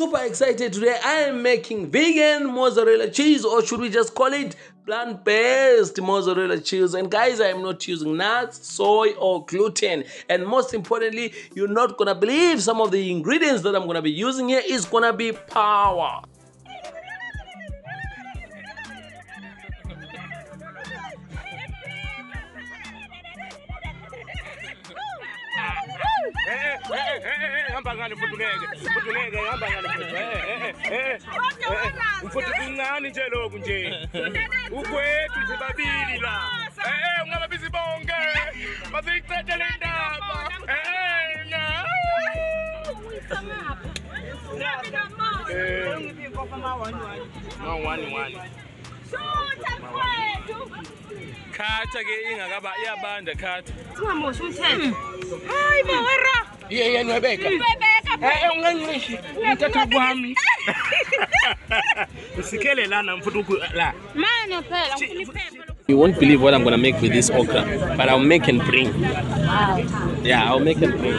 Super excited today. I am making vegan mozzarella cheese, or should we just call it plant-based mozzarella cheese. And guys, I am not using nuts, soy, or gluten. And most importantly, you're not gonna believe some of the ingredients that I'm gonna be using here is gonna be power. Khatha ke ingakaba iyabanda khatha. Singamosha umthetho. Hayi bawera. Yena webeka. Ungangishi. Ngithatha kwami. Usikele lana mfuthu la. Manje phela ngifuna iphepha. You won't believe what I'm gonna make with this okra, but I'll make and bring. Yeah, I'll make and bring.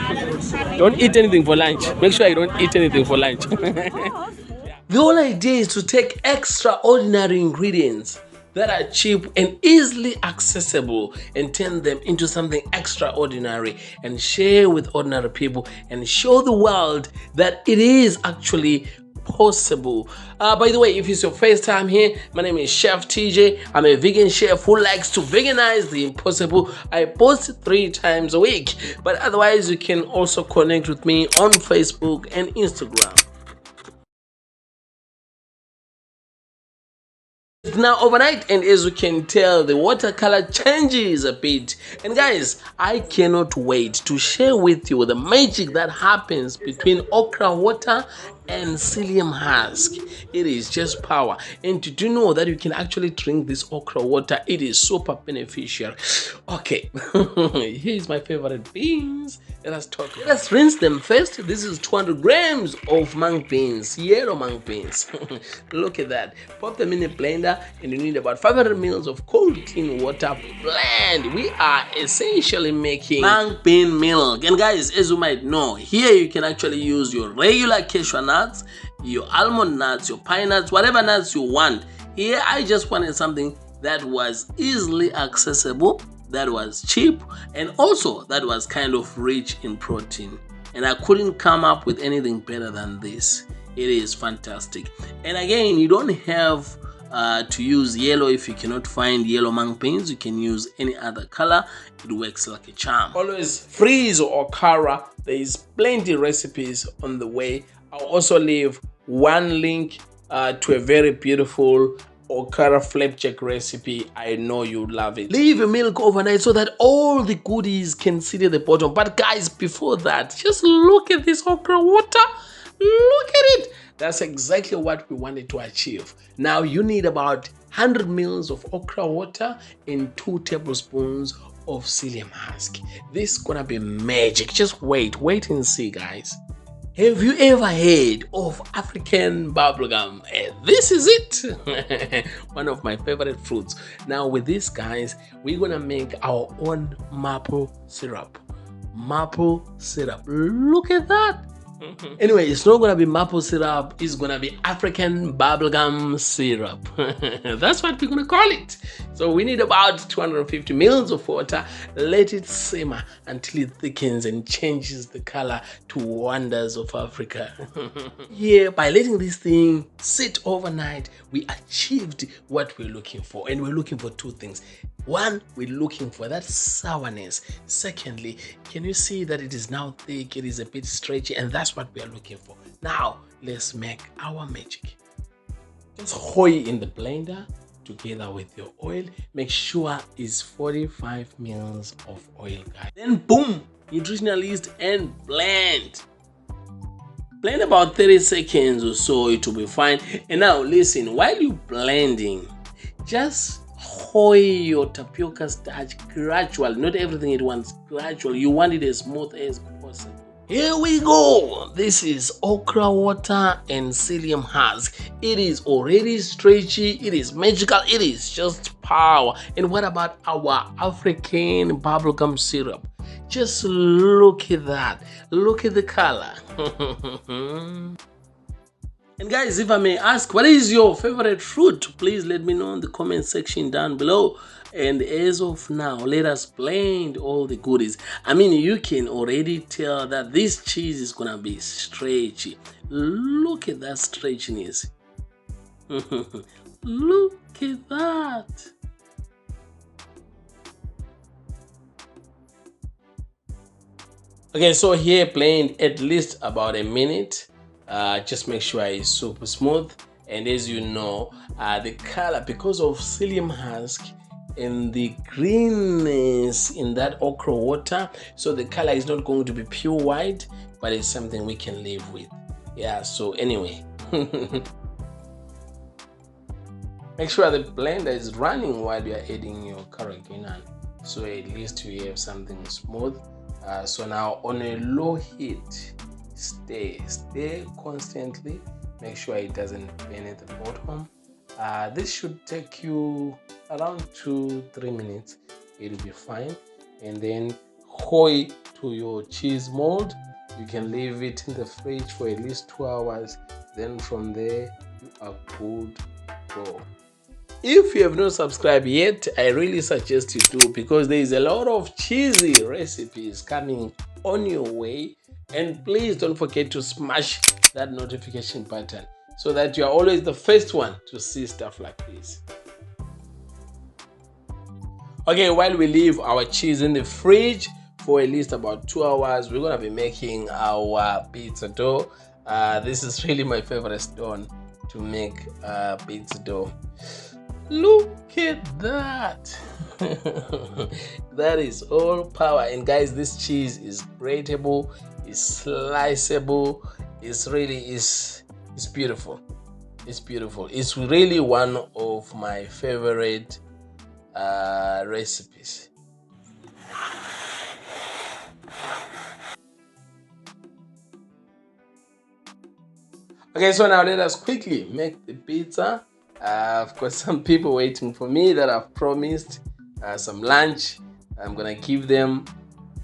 Don't eat anything for lunch. Make sure you don't eat anything for lunch. The whole idea is to take extraordinary ingredients that are cheap and easily accessible and turn them into something extraordinary and share with ordinary people and show the world that it is actually possible. By the way, if it's your first time here, my name is Chef TJ. I'm a vegan chef who likes to veganize the impossible. I post 3 times a week, but otherwise you can also connect with me on Facebook and Instagram. It's now overnight, and as you can tell, the watercolor changes a bit. And guys, I cannot wait to share with you the magic that happens between okra water and psyllium husk. It is just power. And did you know that you can actually drink this okra water? It is super beneficial. Okay, here's my favorite beans. Let us talk. Let's rinse them first. This is 200 grams of mung beans, yellow mung beans. Look at that. Pop them in a blender, and you need about 500 ml of cold clean water. Blend. We are essentially making mung bean milk. And guys, as you might know, here you can actually use your regular cashew nuts, your almond nuts, your pine nuts, whatever nuts you want. Here I just wanted something that was easily accessible, that was cheap, and also that was kind of rich in protein. And I couldn't come up with anything better than this. It is fantastic. And again, you don't have to use yellow. If you cannot find yellow mung beans, you can use any other color. It works like a charm. Always freeze or okra. There is plenty recipes on the way. I'll also leave one link to a very beautiful okra flapjack recipe. I know you love it. Leave your milk overnight so that all the goodies can sit at the bottom. But guys, before that, just look at this okra water. Look at it. That's exactly what we wanted to achieve. Now you need about 100 ml of okra water and 2 tablespoons of psyllium husk. This is gonna be magic. Just wait and see, guys. Have you ever heard of African bubblegum? This is it. One of my favorite fruits. Now with this, guys, we're gonna make our own maple syrup. Maple syrup. Look at that. Anyway, it's not gonna be maple syrup, it's gonna be African bubblegum syrup. That's what we're gonna call it. So we need about 250 ml of water. Let it simmer until it thickens and changes the color to wonders of Africa. Yeah, by letting this thing sit overnight, we achieved what we're looking for. And we're looking for 2 things. One, we're looking for that sourness. Secondly, can you see that it is now thick, it is a bit stretchy, and that's what we are looking for. Now, let's make our magic. Just hoy in the blender together with your oil. Make sure it's 45 ml of oil, guys. Then boom, nutritional yeast and blend. Blend about 30 seconds or so, it will be fine. And now listen, while you're blending, just hoy your tapioca starch gradually, not everything at once, gradually. You want it as smooth as possible. Here we go. This is okra water and psyllium husk. It is already stretchy, it is magical, it is just power. And what about our African bubblegum syrup? Just look at that. Look at the color. And guys, if I may ask, what is your favorite fruit? Please let me know in the comment section down below. And as of now, let us blend all the goodies. I mean, you can already tell that this cheese is gonna be stretchy. Look at that stretchiness. Look at that. Okay, so here blend at least about a minute. Just make sure it's super smooth. And as you know, the color, because of psyllium husk and the greenness in that okra water, so the color is not going to be pure white, but it's something we can live with. Yeah, so anyway. Make sure the blender is running while you're adding your carrageenan, so at least you have something smooth. So now on a low heat, stay constantly. Make sure it doesn't burn at the bottom. This should take you around 2-3 minutes. It'll be fine. And then hoe to your cheese mold. You can leave it in the fridge for at least 2 hours. Then from there, you are good to go. If you have not subscribed yet, I really suggest you do, because there is a lot of cheesy recipes coming on your way. And please don't forget to smash that notification button so that you are always the first one to see stuff like this. Okay, while we leave our cheese in the fridge for at least about 2 hours, we're gonna be making our pizza dough. This is really my favorite stone to make pizza dough. Look at that. That is all power. And guys, this cheese is gratable, it's sliceable, it's beautiful. It's beautiful. It's really one of my favorite recipes. Okay, so now let us quickly make the pizza. I've got some people waiting for me that I've promised some lunch. I'm gonna give them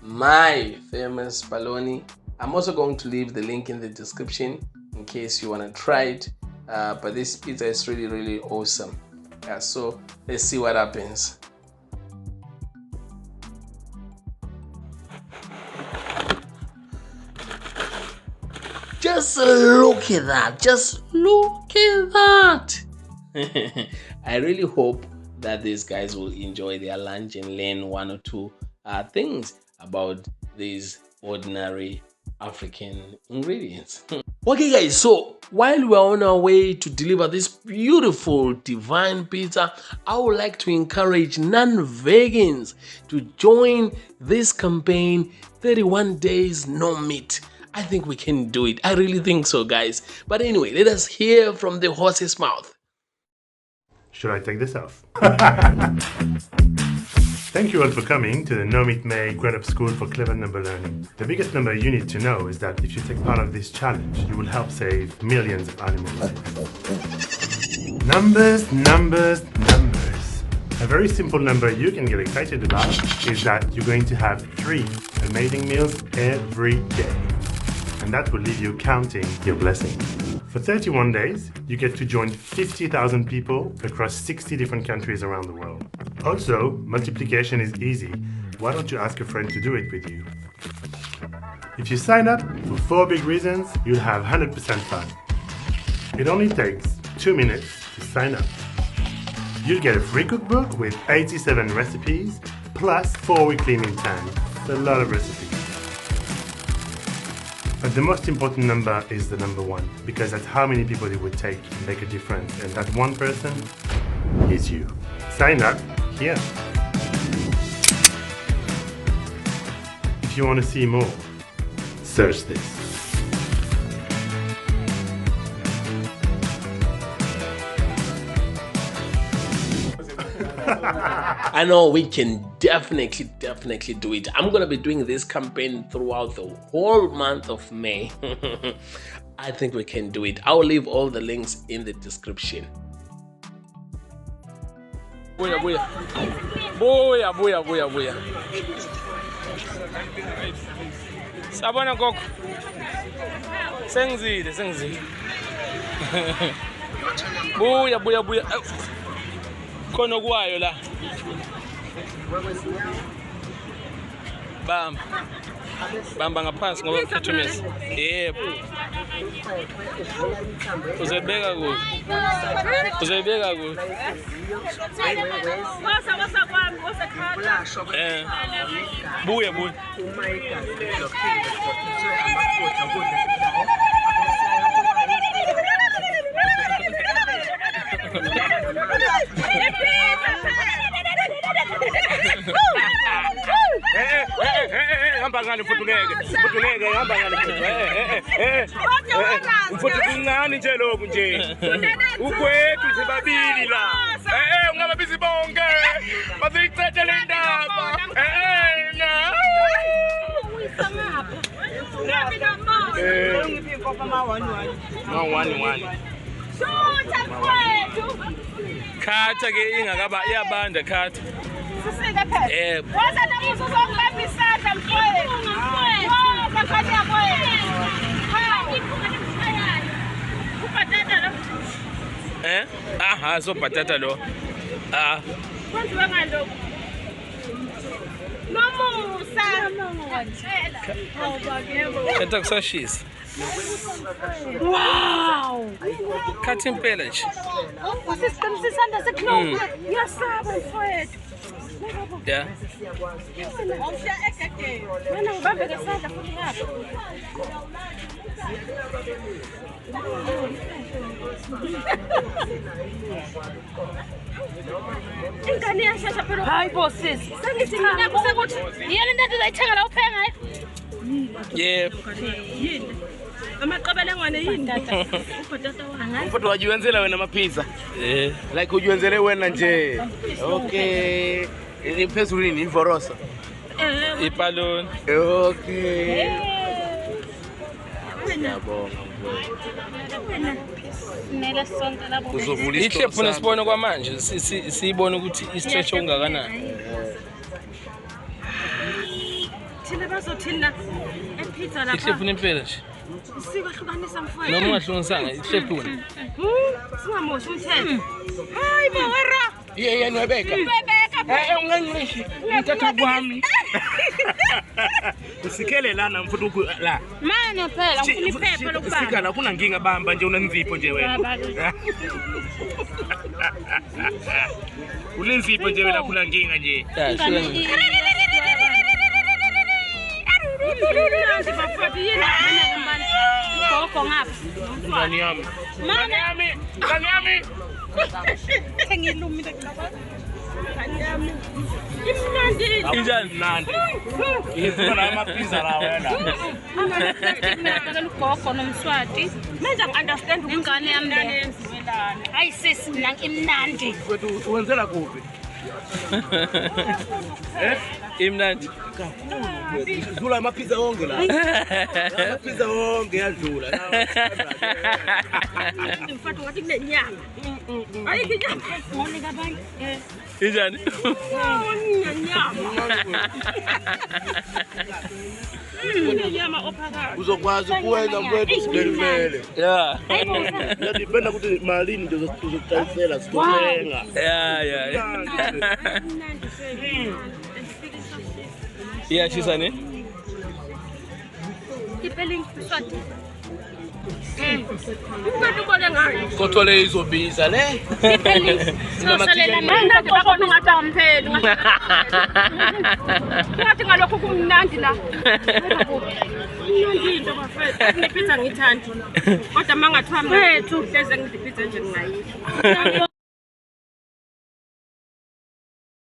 my famous polony. I'm also going to leave the link in the description in case you want to try it. But this pizza is really awesome. So let's see what happens. Just look at that. Just look at that. I really hope that these guys will enjoy their lunch and learn 1 or 2 things about these ordinary African ingredients. Okay guys, so while we're on our way to deliver this beautiful divine pizza, I would like to encourage non-vegans to join this campaign, 31 days no meat. I think we can do it. I really think so, guys. But anyway, let us hear from the horse's mouth. Should I take this off? Thank you all for coming to the No Meat May Grown-Up School for Clever Number Learning. The biggest number you need to know is that if you take part of this challenge, you will help save millions of animal lives. Numbers, numbers, numbers. A very simple number you can get excited about is that you're going to have 3 amazing meals every day. And that will leave you counting your blessings. For 31 days, you get to join 50,000 people across 60 different countries around the world. Also, multiplication is easy. Why don't you ask a friend to do it with you? If you sign up for 4 big reasons, you'll have 100% fun. It only takes 2 minutes to sign up. You'll get a free cookbook with 87 recipes, plus 4 weekly meal plans. It's a lot of recipes. But the most important number is the number 1, because that's how many people it would take to make a difference, and that one person is you. Sign up here. If you want to see more, search this. I know we can definitely do it. I'm gonna be doing this campaign throughout the whole month of May. I think we can do it. I'll leave all the links in the description. Booyah, booyah. Booyah, booyah, booyah, booyah. Sabona gogo. Sengizile. Buya. Khona kwayo la. Bamba ngaphansi ngoba ngiphuthumisa. Yebo. Uzebeka kude. Buya. Hamba ngani mfutuleke hamba ngani mfutu kuncane nje lokhu nje ukwethu sibabili la ungababizi bonke bazicethe le ndaba na khatha ke ingakaba iyabanda khatha Sisike phela. Yebo. Waza namuso uzongibamba isandla mfowethu. Wo, bakhanya yabo. Ha, ubhatata lo. Aha, so bhatata lo. Kwenziwa ngalokho. Nomusa. Khetha kusashisa. Wow. Khathi impela nje. Wasisiqinisisanda seknoku. Yasaba mfowethu. Yeah. Omsha egege. Wena ngibambe ngesandla futhi ngapha. Ingane yashasha phela. Hayi bo sisi. Sengithi mina kusekuthi yena into uzayithenga la uphenga ngayo. Yebo. Yini? Amaqabelengwane yini tata? Ubhatata wanga. Mfuthu wajiwenzela wena amapizza. Like ujiwenzele wena nje. Okay. Iphezulu yini ivorosa? Ipaloni. Okay. Ngiyabonga Nela sonke labo. Uzovula ichef nesibone kwamanje siyibona ukuthi istretch ungakanani. Thina bazothina epizza lapha. Ichef nempela nje. Sikwahlukanisa mfowethu. Noma ungahlukanisanga ichef wena. Singamoshi umthetho. Hayi bo wera. Yena webeka. Ungangilishi. Ngithatha kwami. Usikele lana mfuthu la. Manje phela ngifuna iphepha lokubamba. Sika la kuna nginga bamba nje unenzipho nje wena. Unenzipho nje wena kuna nginga nje. Ngani yami. Sengilumile cha. Ngani imnandi. Injani mnandi. Yifuna amapizza la wena. Ngeke ugogo nomswati. Manje understand ukuthi ingane yami lenziwelana. Hayi sisi mina imnandi. Wethu wenzela kuphi? Imnandi. Dlula amapizza wonke la. Amapizza wonke yadlula. Mfowethu wathi kunenyama. Ayikho inyama. Ngone kabanye. Injani? Inyama ophakathi. Uzokwazi kuwenza mfowethu sibelimele. Yeah. Yadipenda ukuthi malini nje uzokuthathela sithenga. Yeah. Yeah, chisa ne? Ipeling swati. Ubani ubone ngayo. Kothole izobiza le. Ipeling. Sosalela manje babona ngathi ampheli. Ngathi ngalokho kumnandi la. Imnandi into bafethu. Ngipizza ngithanda. Kodwa mangathiwa mfethu hleze ngidipizza nje ngingayidla.